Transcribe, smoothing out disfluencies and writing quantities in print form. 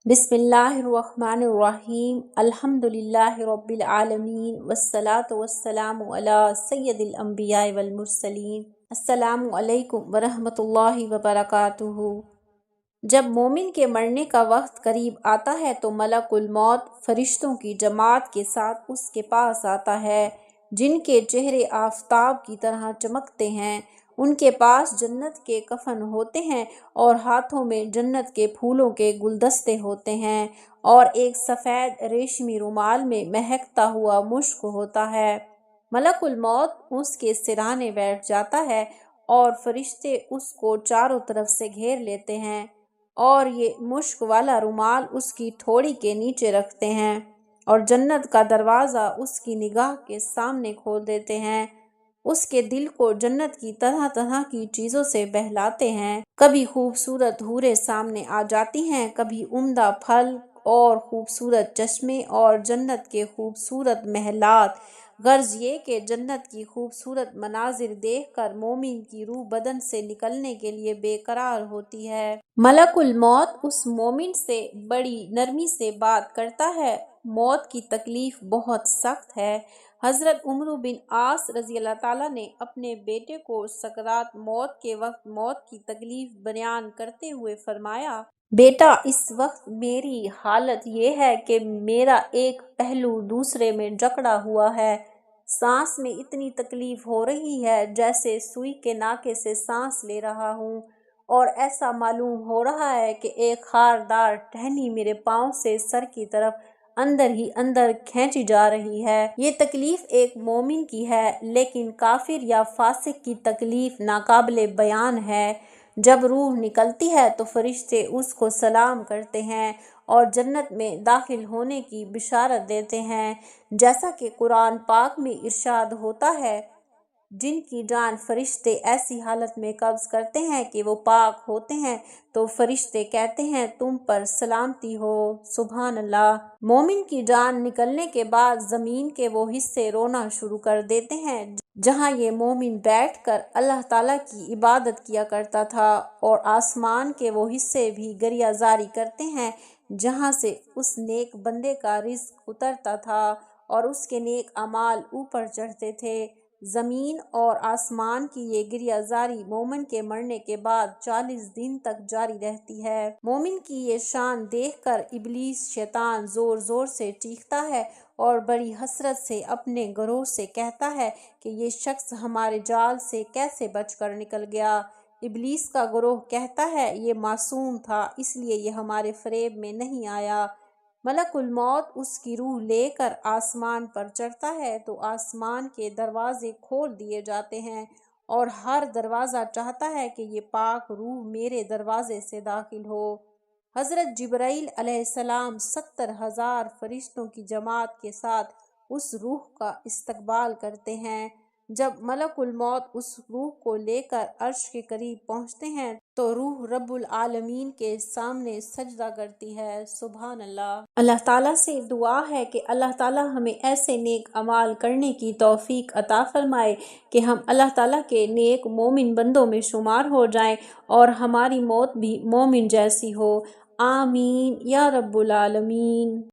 بسم اللہ الرحمن الرحیم الحمدللہ رب العالمین والصلاة والسلام علی سید الانبیاء والمرسلین۔ السلام علیکم ورحمۃ اللہ وبرکاتہ۔ جب مومن کے مرنے کا وقت قریب آتا ہے تو ملک الموت فرشتوں کی جماعت کے ساتھ اس کے پاس آتا ہے، جن کے چہرے آفتاب کی طرح چمکتے ہیں۔ ان کے پاس جنت کے کفن ہوتے ہیں اور ہاتھوں میں جنت کے پھولوں کے گلدستے ہوتے ہیں، اور ایک سفید ریشمی رومال میں مہکتا ہوا مشک ہوتا ہے۔ ملک الموت اس کے سرانے بیٹھ جاتا ہے اور فرشتے اس کو چاروں طرف سے گھیر لیتے ہیں، اور یہ مشک والا رومال اس کی تھوڑی کے نیچے رکھتے ہیں، اور جنت کا دروازہ اس کی نگاہ کے سامنے کھول دیتے ہیں۔ اس کے دل کو جنت کی طرح طرح کی چیزوں سے بہلاتے ہیں۔ کبھی خوبصورت حوریں سامنے آ جاتی ہیں، کبھی عمدہ پھل اور خوبصورت چشمے اور جنت کے خوبصورت محلات۔ غرض یہ کہ جنت کی خوبصورت مناظر دیکھ کر مومن کی روح بدن سے نکلنے کے لیے بے قرار ہوتی ہے۔ ملک الموت اس مومن سے بڑی نرمی سے بات کرتا ہے۔ موت کی تکلیف بہت سخت ہے۔ حضرت عمرو بن عاص رضی اللہ تعالیٰ نے اپنے بیٹے کو سکرات موت کے وقت موت کی تکلیف بیان کرتے ہوئے فرمایا: بیٹا، اس وقت میری حالت یہ ہے کہ میرا ایک پہلو دوسرے میں جکڑا ہوا ہے۔ سانس میں اتنی تکلیف ہو رہی ہے جیسے سوئی کے ناکے سے سانس لے رہا ہوں، اور ایسا معلوم ہو رہا ہے کہ ایک خاردار ٹہنی میرے پاؤں سے سر کی طرف اندر ہی اندر کھینچی جا رہی ہے۔ یہ تکلیف ایک مومن کی ہے، لیکن کافر یا فاسق کی تکلیف ناقابل بیان ہے۔ جب روح نکلتی ہے تو فرشتے اس کو سلام کرتے ہیں اور جنت میں داخل ہونے کی بشارت دیتے ہیں، جیسا کہ قرآن پاک میں ارشاد ہوتا ہے: جن کی جان فرشتے ایسی حالت میں قبض کرتے ہیں کہ وہ پاک ہوتے ہیں تو فرشتے کہتے ہیں تم پر سلامتی ہو، سبحان اللہ۔ مومن کی جان نکلنے کے بعد زمین کے وہ حصے رونا شروع کر دیتے ہیں جہاں یہ مومن بیٹھ کر اللہ تعالیٰ کی عبادت کیا کرتا تھا، اور آسمان کے وہ حصے بھی گریہ زاری کرتے ہیں جہاں سے اس نیک بندے کا رزق اترتا تھا اور اس کے نیک اعمال اوپر چڑھتے تھے۔ زمین اور آسمان کی یہ گریہ زاری مومن کے مرنے کے بعد 40 دن تک جاری رہتی ہے۔ مومن کی یہ شان دیکھ کر ابلیس شیطان زور زور سے چیختا ہے اور بڑی حسرت سے اپنے گروہ سے کہتا ہے کہ یہ شخص ہمارے جال سے کیسے بچ کر نکل گیا۔ ابلیس کا گروہ کہتا ہے یہ معصوم تھا، اس لیے یہ ہمارے فریب میں نہیں آیا۔ ملک الموت اس کی روح لے کر آسمان پر چڑھتا ہے تو آسمان کے دروازے کھول دیے جاتے ہیں، اور ہر دروازہ چاہتا ہے کہ یہ پاک روح میرے دروازے سے داخل ہو۔ حضرت جبرائیل علیہ السلام 70,000 فرشتوں کی جماعت کے ساتھ اس روح کا استقبال کرتے ہیں۔ جب ملک الموت اس روح کو لے کر عرش کے قریب پہنچتے ہیں تو روح رب العالمین کے سامنے سجدہ کرتی ہے، سبحان اللہ۔ اللہ تعالیٰ سے دعا ہے کہ اللہ تعالیٰ ہمیں ایسے نیک اعمال کرنے کی توفیق عطا فرمائے کہ ہم اللہ تعالیٰ کے نیک مومن بندوں میں شمار ہو جائیں اور ہماری موت بھی مومن جیسی ہو۔ آمین یا رب العالمین۔